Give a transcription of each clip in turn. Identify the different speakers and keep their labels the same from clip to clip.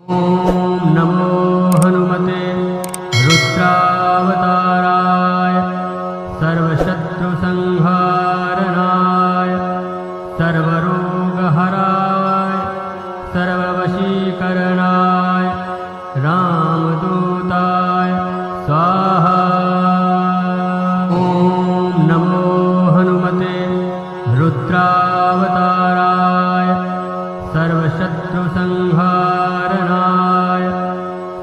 Speaker 1: ॐ नमो हनुमते रुद्रावताराय सर्वशत्रुसंहारणाय सर्वरोगहराय सर्ववशीकरणाय रामदूताय स्वाहा। ॐ नमो हनुमते रुद्रावताराय सर्वशत्रुसंहारणाय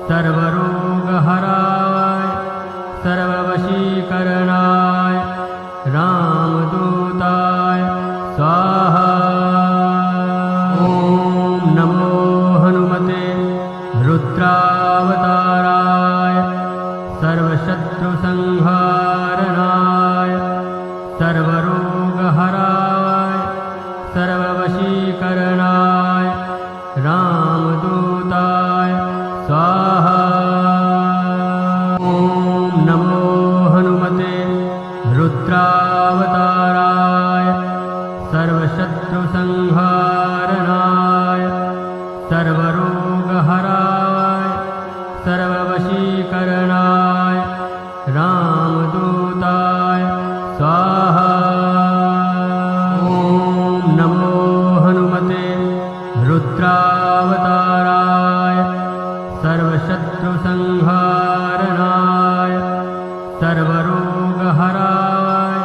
Speaker 1: सर्वरोगहराय सर्ववशीकरणाय रामदूताय स्वाहा। ॐ नमो हनुमते रुद्रावताराय सर्वशत्रुसंहारणाय सर्वरोगहराय सर्ववशीकरणाय रामदूताय स्वाहा। ॐ नमो हनुमते रुद्रावताराय सर्वशत्रुसंहारणाय सर्वरोगहराय सर्ववशीकरणाय रामदूताय स्वाहा। ॐ नमो हनुमते रुद्रावताराय सर्वशत्रुसंहारणाय सर्वरोगहराय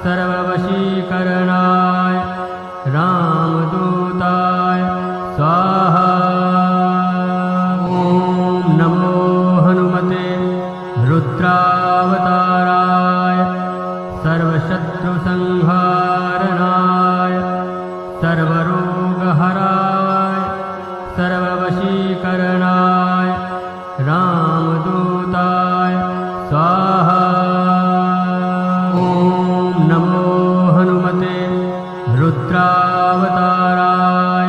Speaker 1: सर्ववशीकरणाय रामदूताय स्वाहा। ॐ नमो हनुमते रुद्रावताराय सर्वशत्रुसंहारणाय सर्वरोगहराय सर्ववशीकरणाय रामदूताय स्वाहा। ॐ नमो हनुमते रुद्रावताराय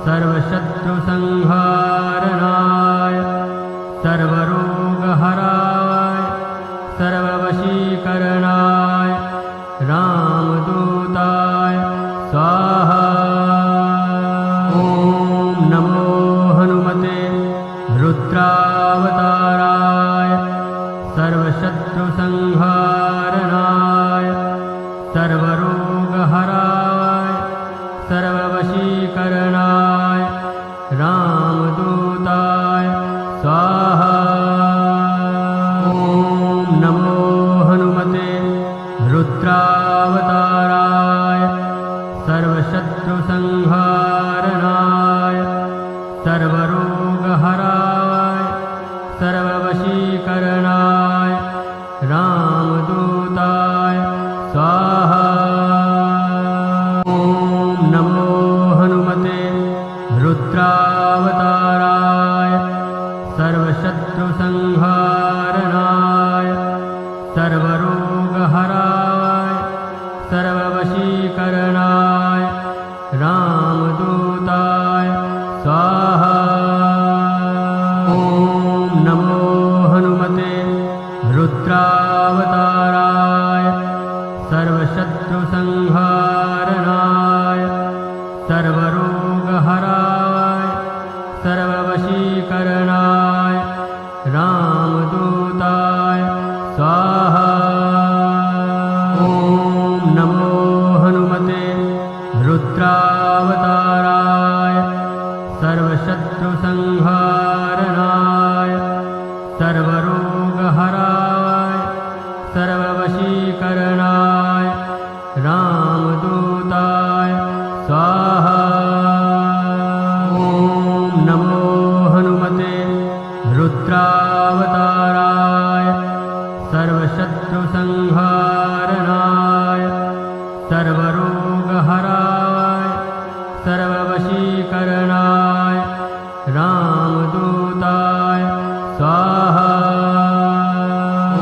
Speaker 1: सर्वशत्रुसंहारणाय सर्वरोगहराय सर्ववशीकरणाय रामदूताय स्वाहा। ॐ नमो हनुमते रुद्रावताराय सर्वशत्रुसंहारणाय सर्वरोगहराय सर्ववशीकरणाय रामदूताय स्वाहा। ॐ नमो हनुमते रुद्रावताराय सर्वशत्रुसंहारणाय सर्वरोगहराय सर्ववशीकरणाय रामदूताय स्वाहा। ॐ नमो हनुमते रुद्रावताराय सर्वशत्रुसंहारणाय सर्वरोगहराय सर्ववशीकरणाय रामदूताय स्वाहा। ॐ नमो हनुमते रुद्रावताराय सर्वशत्रुसंहारणाय सर्वरोगहराय सर्ववशीकरणाय रामदूताय स्वाहा। ॐ नमो हनुमते रुद्रावताराय सर्वशत्रुसंहारणाय सर्वरोगहराय सर्ववशीकरणाय रामदूताय स्वाहा। ॐ नमो हनुमते रुद्रावताराय सर्वशत्रुसंहारणाय सर्वरोगहराय सर्ववशीकरणाय रामदूताय स्वाहा।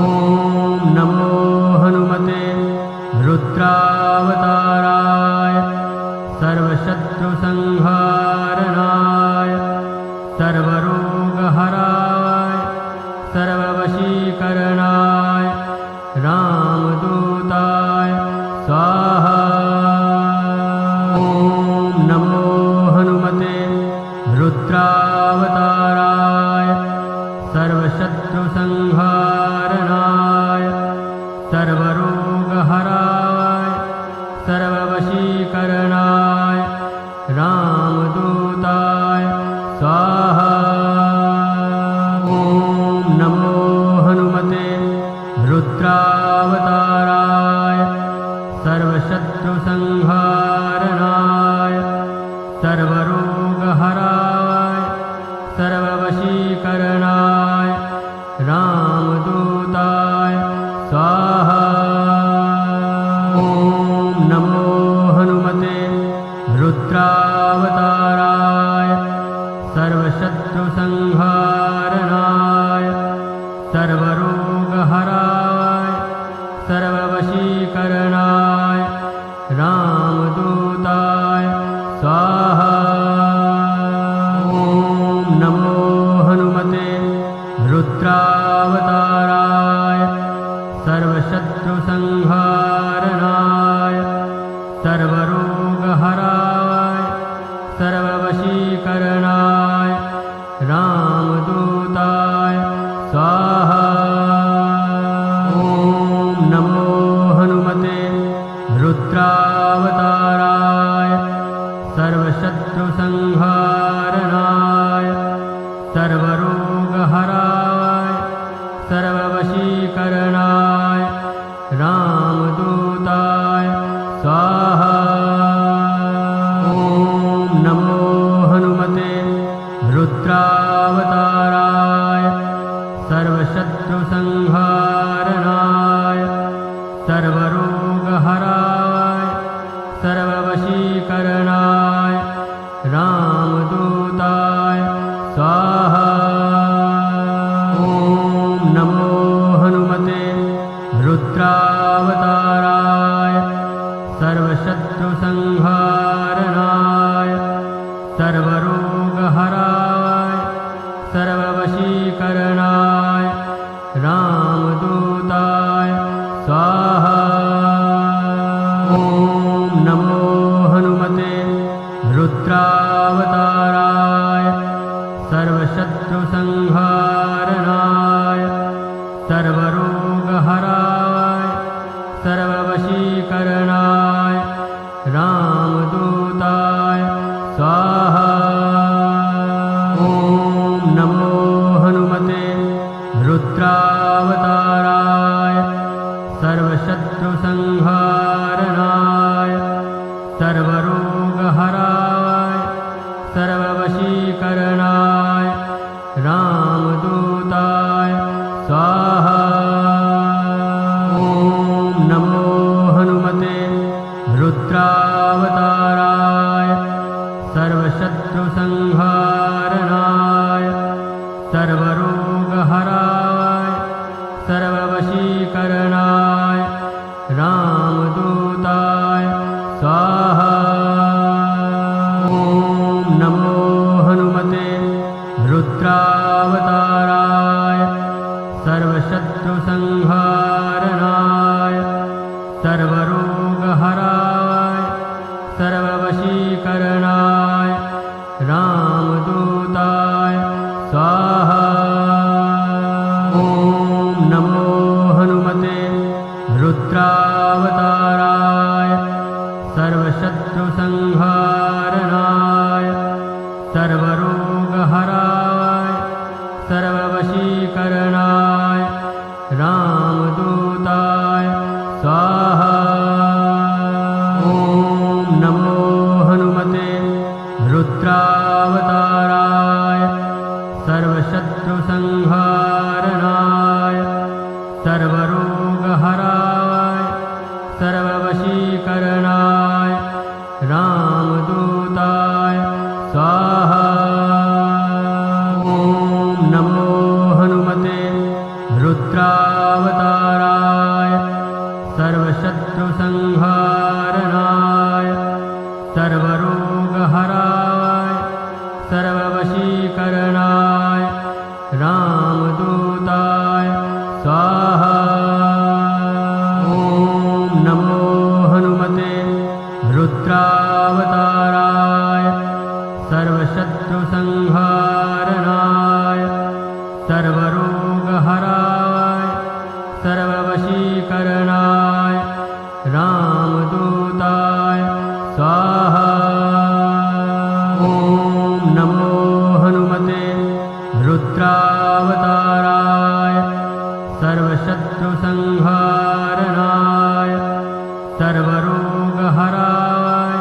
Speaker 1: ॐ नमो हनुमते रुद्रावताराय सर्वशत्रुसंहारणाय सर्वरोगहराय सर्ववशीकरणाय रामदूताय स्वाहा। ॐ नमो हनुमते रुद्रावताराय रुद्रावताराय सर्वशत्रुसंहारणाय सर्वरोगहराय सर्ववशीकरणाय रामदूताय स्वाहा। ॐ नमो हनुमते रुद्रावताराय सर्वशत्रुसंहारणाय सर्वरोगहराय सर्ववशीकरणाय रामदूताय स्वाहा। ॐ नमो हनुमते रुद्रावताराय सर्वशत्रुसंहारणाय सर्वरोगहराय सर्ववशीकरणाय रामदूताय स्वाहा। ॐ नमो हनुमते रुद्रावताराय सर्वशत्रुसंहारणाय सर्वरोगहराय सर्ववशीकरणाय रामदूताय स्वाहा। ॐ नमो हनुमते रुद्रावताराय सर्वशत्रुसंहारणाय सर्वरोगहराय सर्ववशीकरणाय रामदूताय स्वाहा। ॐ नमो हनुमते रुद्रावताराय सर्वशत्रुसंहारणाय सर्वरोगहराय सर्ववशीकरणाय रामदूताय स्वाहा। ॐ नमो हनुमते रुद्रावताराय सर्वशत्रुसंहारणाय सर्वरोगहराय सर्ववशीकरणाय रामदूताय स्वाहा। ॐ नमो हनुमते रुद्रावताराय सर्वशत्रुसंहारणाय सर्वरोगहराय सर्ववशीकरणाय रामदूताय स्वाहा। ॐ नमो हनुमते रुद्रावताराय सर्वशत्रुसंहारणाय सर्वरोगहराय सर्ववशीकरणाय रामदूताय स्वाहा। ॐ नमो हनुमते रुद्रावताराय सर्वशत्रुसंहारणाय सर्वरोगहराय सर्ववशीकरणाय रामदूताय स्वाहा। ॐ नमो हनुमते रुद्रावताराय सर्वशत्रुसंहारणाय सर्वरोगहराय सर्ववशीकरणाय रामदूताय स्वाहा। ॐ नमो हनुमते रुद्रावताराय सर्वशत्रुसंहारणाय सर्वरोगहराय सर्ववशीकरणाय रामदूताय स्वाहा। ॐ नमो हनुमते रुद्रावताराय सर्वशत्रुसंहारणाय सर्वरोगहराय सर्ववशीकरणाय रामदूताय स्वाहा। ॐ नमो हनुमते रुद्रावताराय सर्वशत्रुसंहारणाय सर्वरोगहराय सर्ववशीकरणाय राम रुद्रावताराय सर्वशत्रुसंहारणाय सर्वरोगहराय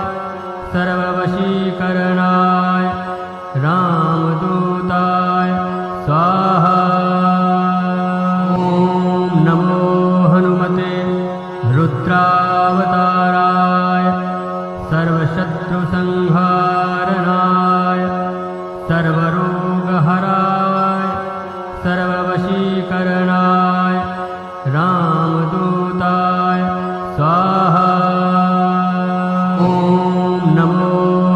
Speaker 1: सर्ववशीकरणाय रामदूताय स्वाहा। ॐ नमो हनुमते रुद्रावताराय सर्वशत्रुसंहारणाय सर्वरोगहराय सर्ववशीकरणाय रामदूताय स्वाहा। ॐ नमो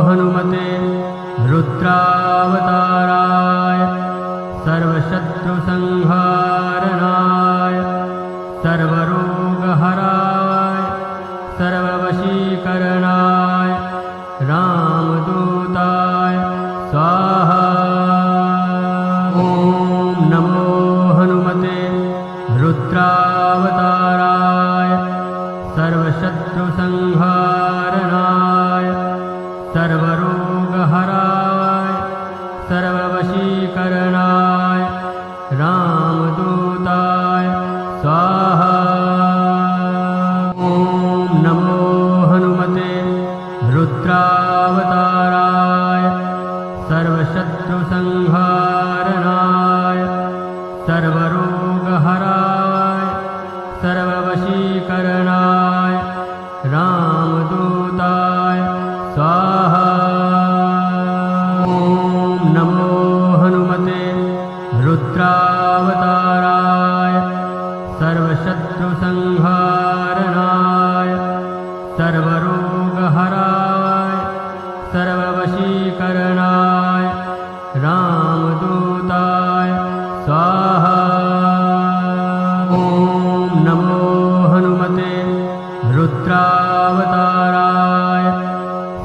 Speaker 1: हनुमते रुद्रावताराय सर्वशत्रुसंहारणाय सर्वरोगहराय सर्ववशीकरणाय रामदूताय स्वाहा। ॐ नमो हनुमते रुद्रावताराय सर्वशत्रुसंहारणाय सर्वरोगहराय सर्ववशीकरणाय रामदूताय स्वाहा। ॐ नमो हनुमते रुद्रावताराय सर्वशत्रुसंहारणाय सर्वरोगहराय सर्ववशीकरणाय रामदूताय स्वाहा। ॐ नमो हनुमते रुद्रावताराय सर्वशत्रुसंहारणाय सर्वरोगहराय सर्ववशीकरणाय रामदूताय स्वाहा। ॐ नमो हनुमते रुद्रावताराय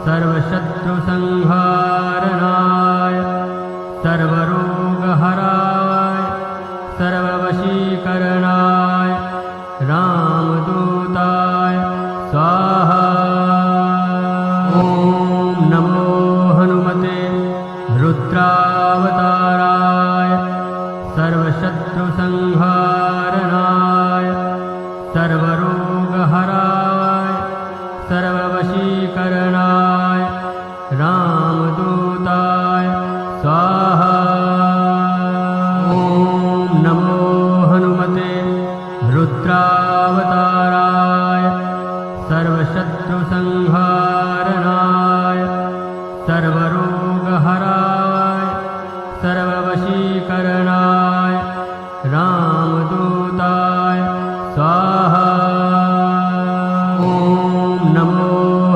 Speaker 1: सर्वशत्रुसंहारणाय सर्वरोगहराय सर्ववशीकरणाय रामदूताय स्वाहा। ॐ नमो हनुमते रुद्रावताराय सर्वशत्रुसंहारणाय सर्वरोगहराय सर्ववशीकरणाय रामदूताय स्वाहा। ॐ नमो हनुमते रुद्रावताराय सर्वशत्रुसंहारणाय सर्वरोगहराय सर्ववशीकरणाय रामदूताय स्वाहा। ॐ नमो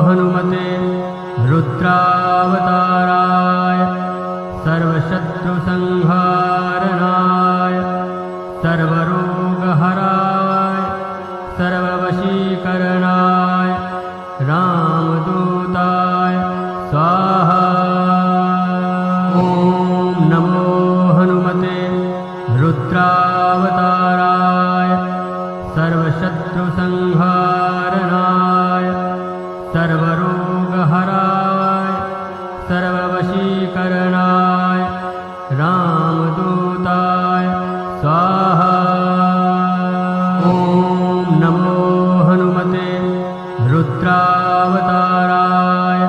Speaker 1: हनुमते रुद्रावताराय सर्वशत्रुसंहारणाय सर्वरोगहराय सर्ववशीकरणाय रामदूताय स्वाहा। ॐ नमो हनुमते रुद्रावताराय सर्वशत्रुसंहारणाय सर्वरोगहराय सर्ववशीकरणाय रामदूताय स्वाहा। ॐ नमो हनुमते रुद्रावताराय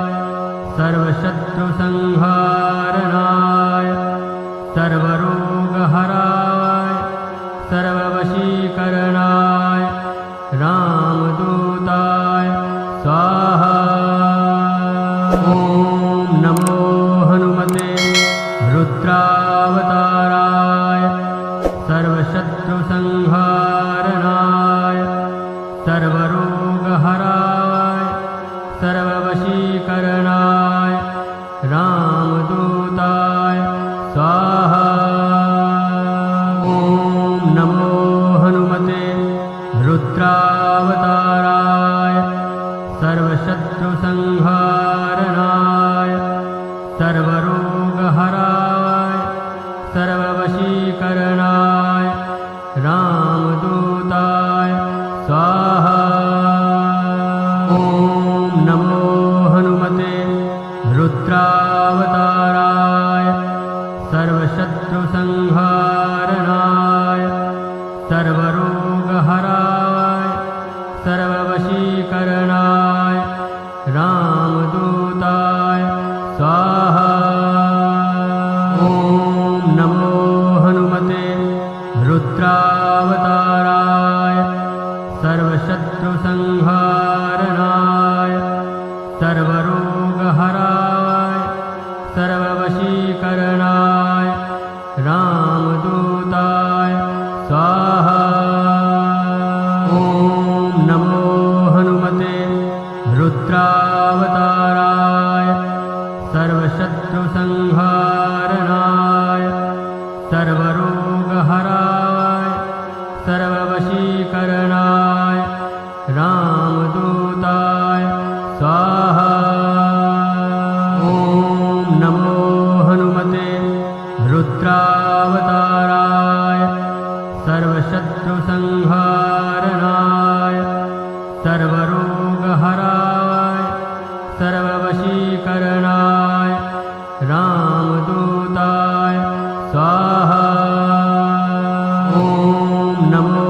Speaker 1: सर्वशत्रुसंहारणाय सर्वरोगहराय सर्ववशीकरणाय रामदूताय स्वाहा। ॐ नमो हनुमते रुद्रावताराय सर्वशत्रुसंहारणाय सर्वरोगहराय सर्ववशीकरणाय रामदूताय स्वाहा। ॐ नमो हनुमते रुद्रावताराय सर्वशत्रुसंहारणाय सर्वरोगहराय सर्ववशीकरणाय रामदूताय स्वाहा। ॐ नमो हनुमते रुद्रावताराय सर्वशत्रुसंहारणाय सर्वरोगहराय सर्ववशीकरणाय रामदूताय स्वाहा। ॐ नमो हनुमते रुद्रावताराय सर्वशत्रुसंहारणाय सर्वरोगहराय सर्ववशीकरणाय रामदूताय स्वाहा। ॐ नमो हनुमते रुद्रावताराय सर्वशत्रुसंहारणाय सर्वरोगहराय सर्ववशीकरणाय रामदूताय स्वाहा। ॐ नमो हनुमते रुद्रावताराय सर्वशत्रुसंहारणाय सर्वरोगहराय सर्ववशीकरणाय रामदूताय स्वाहा। ॐ नमो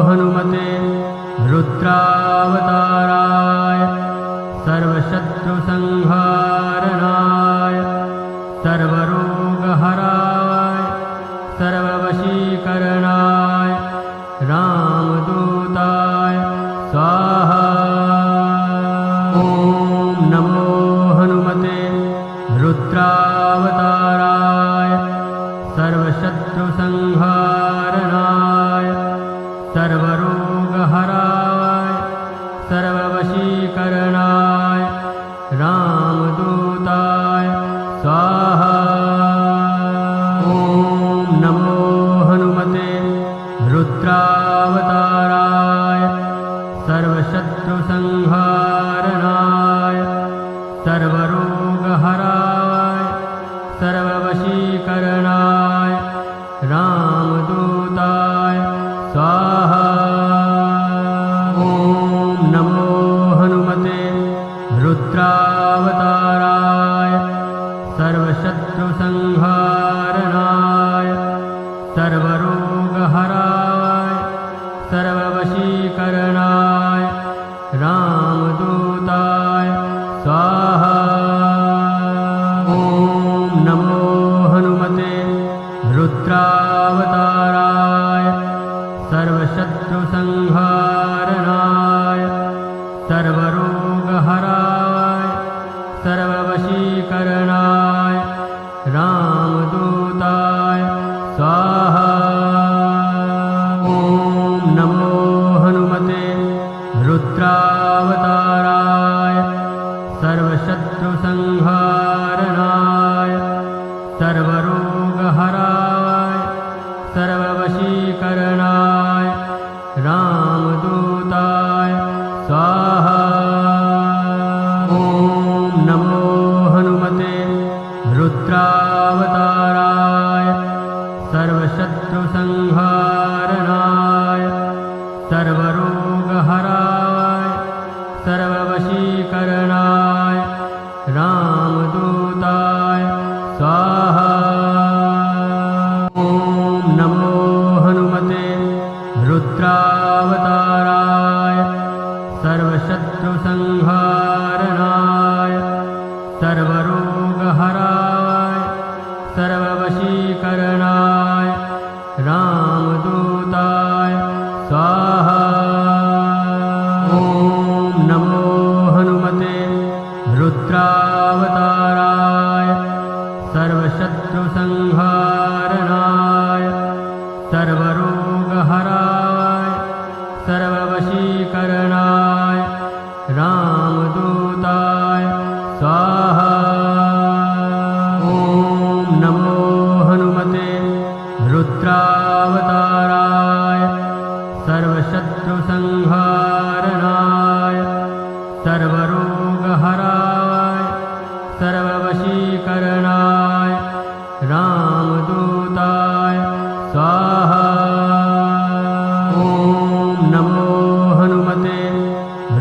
Speaker 1: हनुमते रुद्रावताराय सर्वशत्रुसंहारणाय सर्वरोगहराय सर्ववशीकरणाय रामदूताय स्वाहा। ॐ नमो हनुमते रुद्रावताराय सर्वशत्रुसंहारणाय सर्वरोगहराय सर्ववशीकरणाय रामदूताय स्वाहा। ॐ नमो हनुमते रुद्रावताराय सर्वशत्रुसंहारणाय सर्वरोगहराय सर्ववशीकरणाय रामदूताय स्वाहा। ॐ नमो हनुमते रुद्रावताराय सर्वशत्रुसंहारणाय सर्वरोगहराय सर्ववशीकरणाय रामदूताय स्वाहा। ॐ नमो हनुमते रुद्रावताराय सर्वशत्रुसंहारणाय सर्वरोगहराय सर्ववशीकरणाय रामदूताय स्वाहा। ॐ नमो हनुमते रुद्रावताराय सर्वशत्रुसंहारणाय सर्वरोगहराय सर्ववशीकरणाय रामदूताय स्वाहा। ॐ नमो हनुमते रुद्रावताराय सर्वशत्रुसंहारणाय सर्वरोगहराय सर्ववशीकरणाय रामदूताय स्वाहा। ॐ नमो हनुमते रुद्रावताराय सर्वशत्रुसंहारणाय सर्वरोगहराय सर्ववशीकरणाय रामदूताय स्वाहा। ॐ नमो हनुमते रुद्रावताराय सर्वशत्रुसंहारणाय सर्वरोगहराय सर्ववशीकरणाय रामदूताय स्वाहा। ॐ नमो हनुमते रुद्रावताराय सर्वशत्रुसंहारणाय सर्वरोगहराय सर्ववशीकरणाय रामदूताय स्वाहा। ॐ नमो हनुमते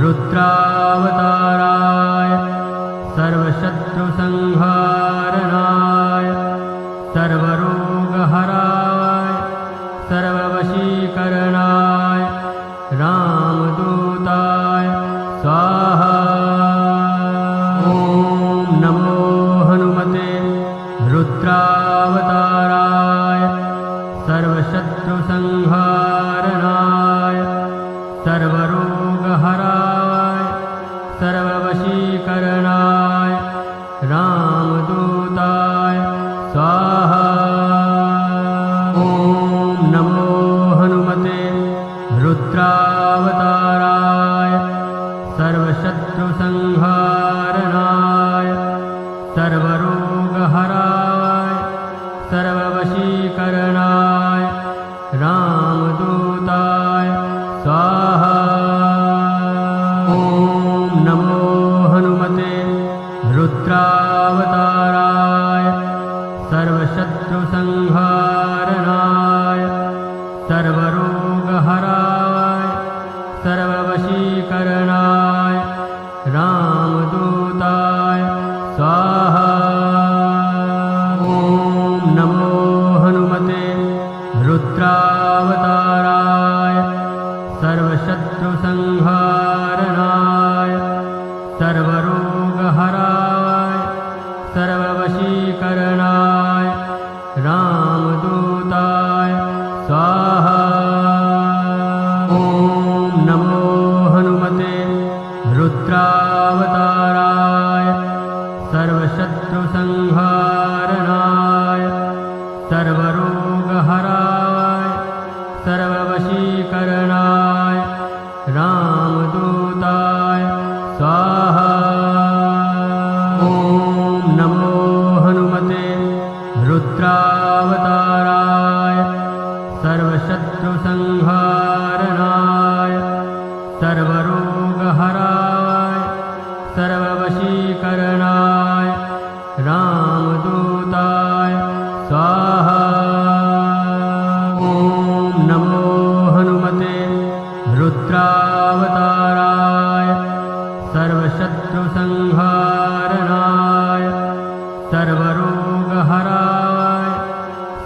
Speaker 1: रुद्रावताराय सर्वशत्रुसंहारणाय सर्वरोगहराय सर्वरोगहराय सर्ववशीकरणाय रामदूताय स्वाहा। ॐ नमो हनुमते रुद्रावताराय सर्वशत्रुसंहारणाय सर्वरोगहराय सर्ववशीकरणाय रामदूताय स्वाहा। ॐ नमो हनुमते रुद्रावताराय सर्वशत्रुसंहारणाय सर्वरोगहराय सर्ववशीकरणाय रामदूताय स्वाहा। ॐ नमो हनुमते रुद्रावताराय सर्वशत्रुसंहारणाय सर्वरोगहराय सर्ववशीकरणाय रामदूताय स्वाहा। ॐ नमो हनुमते रुद्रावताराय सर्वशत्रुसंहारणाय सर्वरोगहराय सर्ववशीकरणाय रामदूताय स्वाहा। ॐ नमो हनुमते रुद्रावताराय सर्वशत्रुसंहारणाय सर्वरोगहराय सर्ववशीकरणाय रामदूताय स्वाहा। ॐ नमो हनुमते रुद्रावताराय सर्वशत्रुसंहारणाय सर्वरोगहराय सर्ववशीकरणाय रामदूताय स्वाहा। ॐ नमो हनुमते रुद्रावताराय सर्वशत्रुसंहारणाय सर्वरोगहराय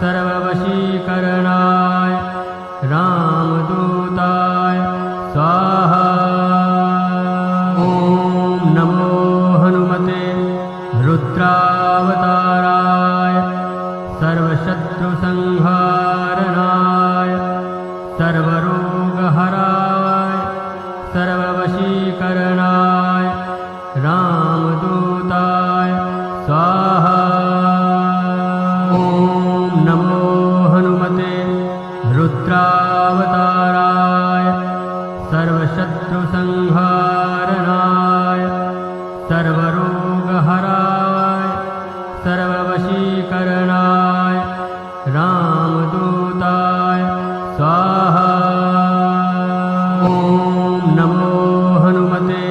Speaker 1: सर्ववशीकरणाय रामदूताय स्वाहा। ॐ नमो हनुमते रुद्रावताराय सर्वशत्रुसंहारणाय सर्वरोगहराय सर्ववशीकरणाय रामदूताय स्वाहा। ॐ नमो हनुमते रुद्रावताराय सर्वशत्रुसंहारणाय सर्वरोगहराय सर्ववशीकरणाय रामदूताय स्वाहा। ॐ नमो हनुमते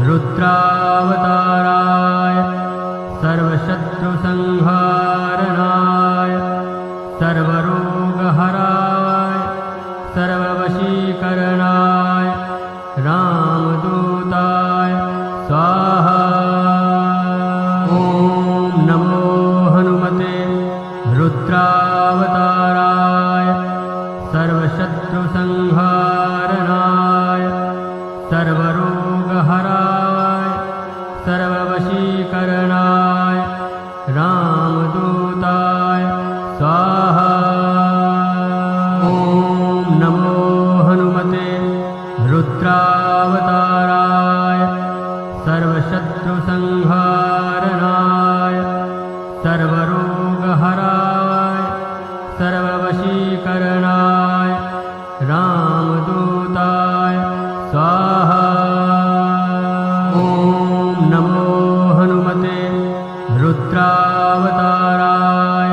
Speaker 1: रुद्रावताराय सर्वशत्रुसंहारणाय सर्वरोगहराय सर्ववशीकरणाय रामदूताय स्वाहा। ॐ नमो हनुमते रुद्रावताराय सर्वशत्रुसंहारणाय सर्वरोगहराय सर्ववशीकरणाय रामदूताय स्वाहा। ॐ नमो हनुमते रुद्रावताराय सर्वशत्रुसंहारणाय सर्वरोगहराय सर्ववशीकरणाय रामदूताय स्वाहा। ॐ नमो हनुमते रुद्रावताराय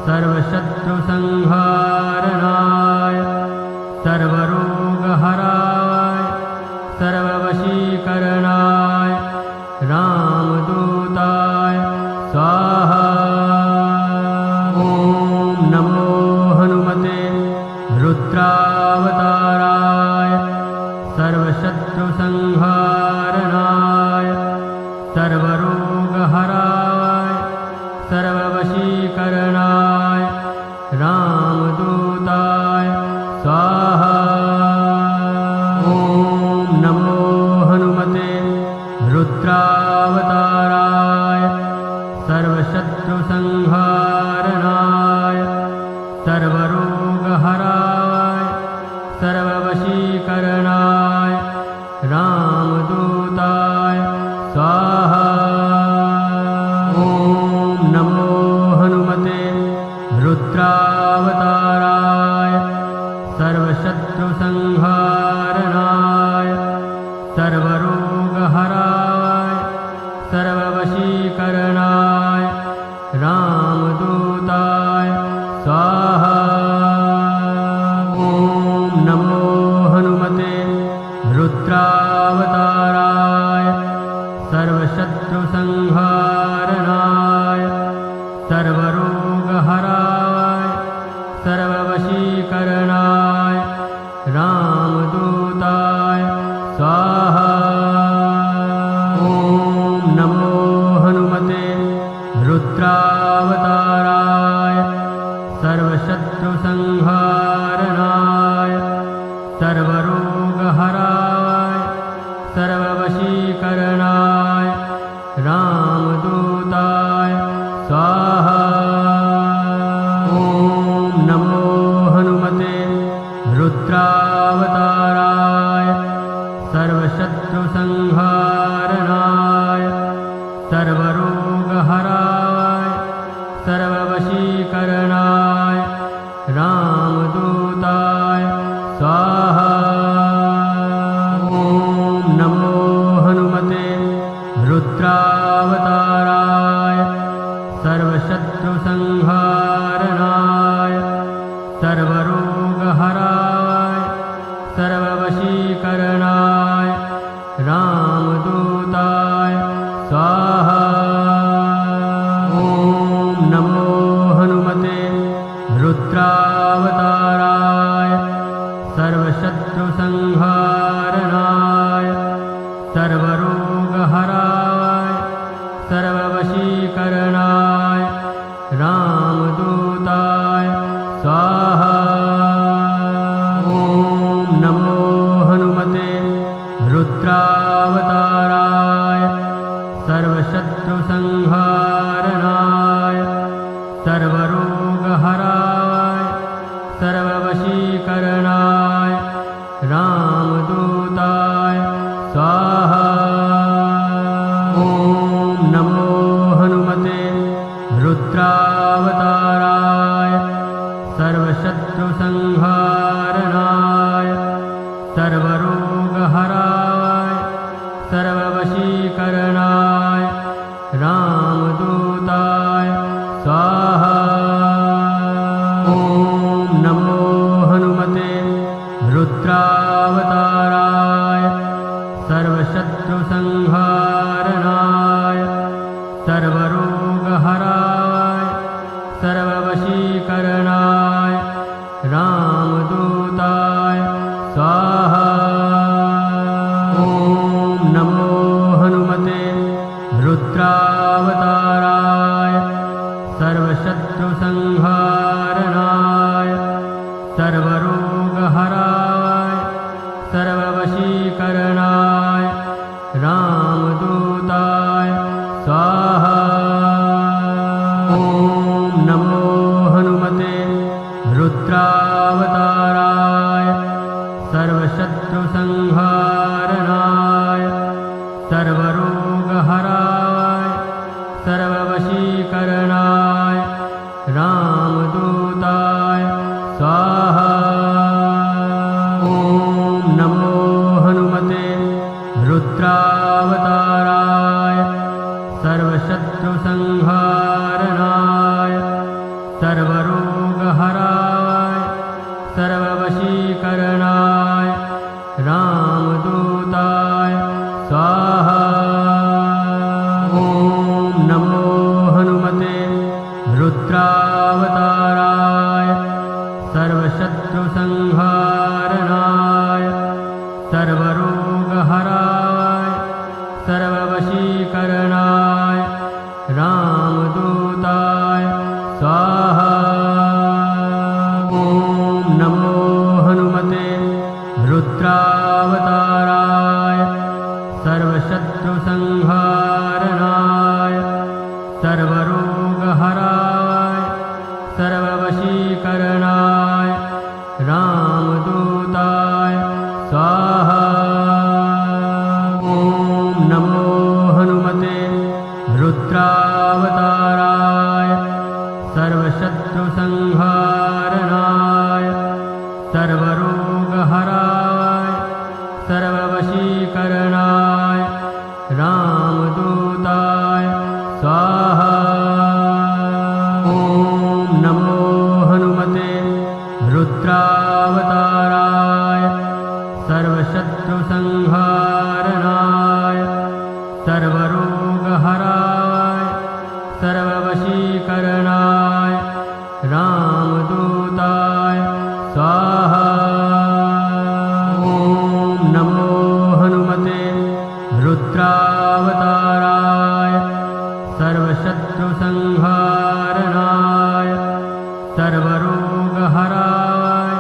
Speaker 1: सर्वशत्रुसंहारणाय सर्वरोगहराय सर्ववशीकरणाय रामदूताय स्वाहा। ॐ नमो हनुमते रुद्रावताराय सर्वशत्रुसंहारणाय सर्वरोगहराय सर्ववशीकरणाय सर्वरोगहराय सर्ववशीकरणाय रामदूताय स्वाहा। ॐ नमो हनुमते रुद्रावताराय सर्वशत्रुसंहारणाय सर्वरोगहराय सर्ववशीकरणाय रामदूताय स्वाहा। ॐ नमो हनुमते रुद्रावताराय सर्वशत्रुसंहारणाय सर्वरोगहराय सर्ववशीकरणाय रामदूताय स्वाहा। ॐ नमो हनुमते रुद्रावताराय सर्वशत्रुसंहारणाय सर्वरोगहराय सर्ववशीकरणाय रामदूताय स्वाहा। ॐ नमो हनुमते रुद्रावताराय सर्वशत्रुसंहारणाय सर्वरोगहराय सर्ववशीकरणाय रामदूताय स्वाहा। ॐ नमो हनुमते रुद्रावताराय सर्वशत्रुसंहारणाय सर्वरोगहराय सर्ववशीकरणाय रामदूताय स्वाहा। ॐ नमो हनुमते रुद्रावताराय सर्वशत्रुसंहारणाय सर्वरोगहराय सर्ववशीकरणाय रामदूताय स्वाहा। ॐ नमो हनुमते रुद्रावताराय सर्वशत्रुसंहारणाय सर्वरोगहराय सर्ववशीकरणाय रामदूताय स्वाहा। ॐ नमो हनुमते रुद्रावताराय सर्वशत्रुसंहारणाय सर्वरोगहराय सर्ववशीकरणाय रामदूताय स्वाहा। ॐ नमो हनुमते रुद्रावताराय सर्वशत्रुसंहारणाय सर्वरोगहराय सर्ववशीकरणाय रामदूताय स्वाहा। ॐ नमो हनुमते रुद्रावताराय सर्वशत्रुसंहारणाय सर्वरोगहराय सर्ववशीकरणाय रामदूताय स्वाहा। ॐ नमो हनुमते रुद्रावताराय सर्वशत्रुसंहारणाय सर्वरोगहराय सर्ववशीकरणाय रामदूताय स्वाहा। ॐ नमो हनुमते रुद्रावताराय सर्वशत्रुसंहारणाय सर्वरोगहराय सर्ववशीकरणाय रामदूताय स्वाहा। ॐ नमो हनुमते रुद्रावताराय सर्वशत्रुसंहारणाय सर्वरोगहराय सर्ववशीकरणाय रामदूताय स्वाहा। ॐ नमो हनुमते रुद्रावताराय सर्वशत्रुसंहारणाय सर्वरोगहराय सर्व सर्ववशीकरणाय रामदूताय स्वाहा। ॐ नमो हनुमते रुद्रावताराय सर्वशत्रुसंहारणाय सर्वरोगहराय सर्ववशीकरणाय रामदूताय स्वाहा। ॐ नमो हनुमते रुद्रावताराय सर्वशत्रुसंहारणाय सर्वरोगहराय सर्ववशीकरणाय रामदूताय स्वाहा। ॐ नमो हनुमते रुद्रावताराय सर्वशत्रुसंहारणाय सर्वरोगहराय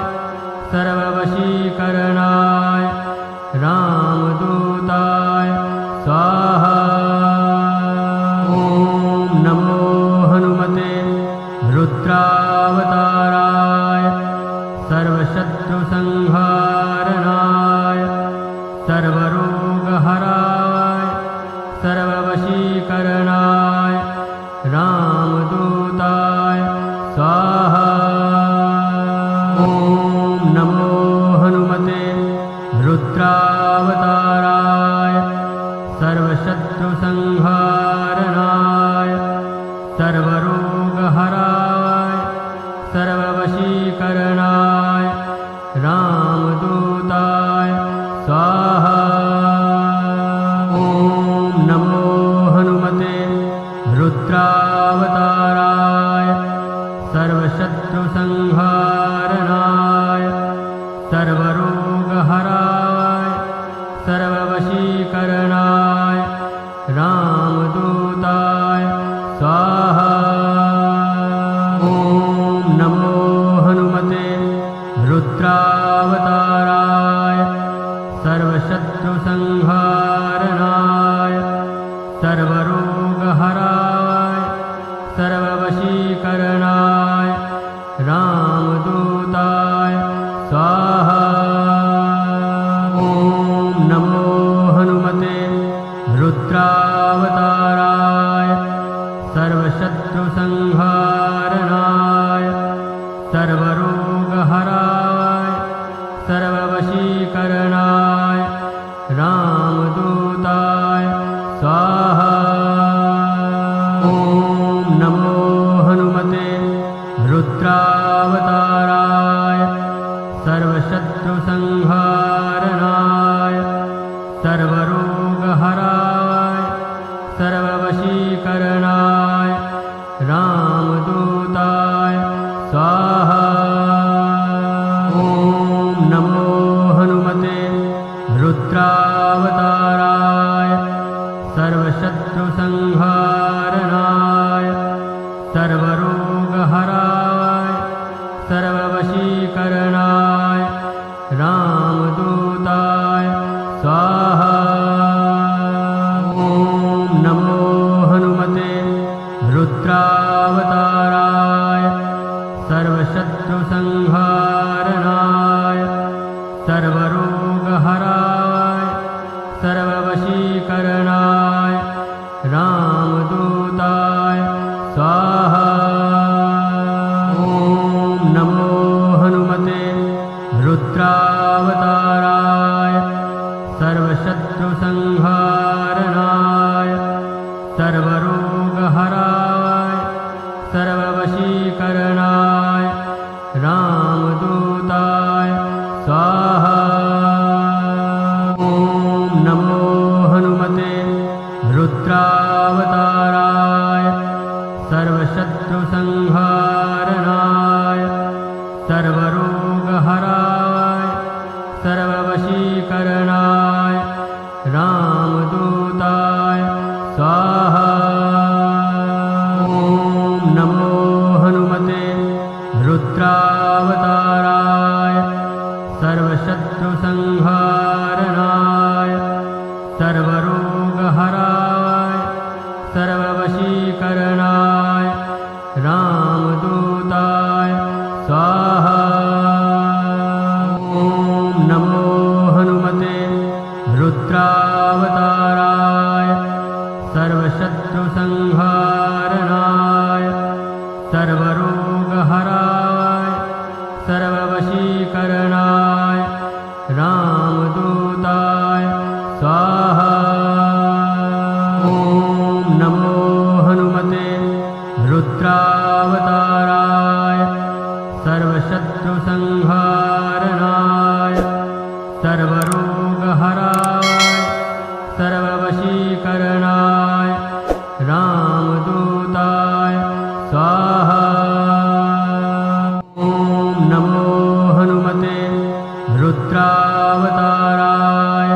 Speaker 1: सर्ववशीकरणाय रामदूताय स्वाहा। ॐ नमो हनुमते रुद्रावताराय सर्वशत्रुसंहारणाय सर्वरोगहराय सर्ववशीकरणाय रामदूताय स्वाहा। ॐ नमो हनुमते रुद्रावताराय सर्वशत्रुसंहारणाय सर्वरोगहराय सर्ववशीकरणाय रामदूताय स्वाहा। ॐ नमो हनुमते रुद्रावताराय सर्वशत्रुसंहारणाय सर्वरोगहराय सर्ववशीकरणाय रामदूताय स्वाहा। ॐ नमो हनुमते रुद्रावताराय सर्वशत्रुसंहारणाय सर्वरोगहराय सर्ववशीकरणाय रामदूताय स्वाहा। ॐ नमो हनुमते रुद्रावताराय सर्वशत्रुसंहारणाय सर्वरोगहराय सर्ववशीकरणाय रामदूताय स्वाहा। ॐ नमो हनुमते रुद्रावताराय सर्वशत्रुसंहारणाय सर्वरोगहराय सर्ववशीकरणाय रामदूताय स्वाहा। ॐ नमो हनुमते रुद्रावताराय सर्वशत्रुसंहारणाय सर्वरोगहराय सर्ववशीकरणाय रामदूताय स्वाहा। ॐ नमो हनुमते रुद्रावताराय सर्वशत्रुसंहारणाय सर्वरोगहराय सर्ववशीकरणाय रामदूताय स्वाहा। ॐ नमो हनुमते रुद्रावताराय सर्वशत्रुसंहारणाय सर्वरोगहराय सर्ववशीकरणाय रामदूताय स्वाहा। ॐ नमो हनुमते रुद्रावताराय सर्वशत्रुसंहारणाय सर्वरोगहराय सर्ववशीकरणाय रामदूताय स्वाहा। ॐ नमो हनुमते रुद्रावताराय सर्वशत्रुसंहारणाय सर्वरोगहराय सर्ववशीकरणाय रामदूताय स्वाहा। ॐ नमो हनुमते रुद्रावताराय सर्वशत्रुसंहारणाय सर्वरोगहराय सर्ववशीकरणाय रामदूताय स्वाहा। ॐ नमो हनुमते रुद्रावताराय सर्वशत्रुसंहारणाय सर्वरोगहराय सर्ववशीकरणाय रामदूताय स्वाहा। ॐ नमो हनुमते रुद्रावताराय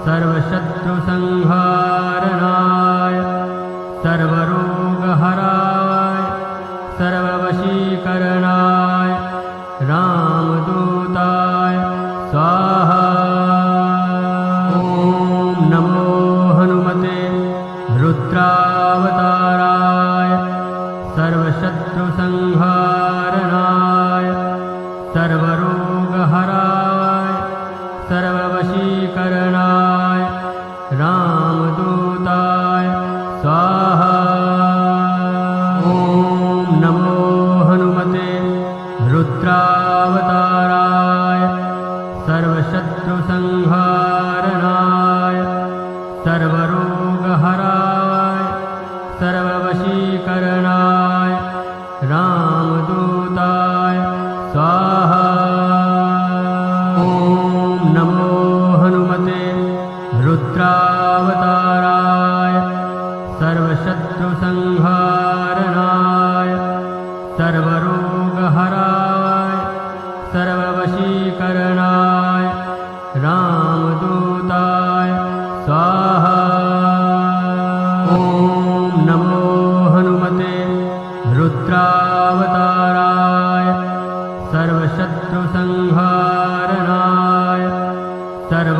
Speaker 1: सर्वशत्रुसंहारणाय सर्वरोगहराय सर्ववशीकरणाय रामदूताय स्वाहा। ॐ नमो हनुमते रुद्रावताराय सर्वशत्रुसंहारणाय सर्वरोगहराय सर्ववशीकरणाय रामदूताय स्वाहा। ॐ नमो हनुमते रुद्रावताराय सर्वशत्रुसंहारणाय सर्वरोगहराय सर्ववशीकरणाय रामदूताय स्वाहा। ॐ नमो हनुमते रुद्रावताराय सर्वशत्रुसंहारणाय सर्वरोगहराय सर्ववशीकरणाय रामदूताय स्वाहा। ॐ नमो हनुमते रुद्रावताराय सर्वशत्रुसंहारणाय सर्व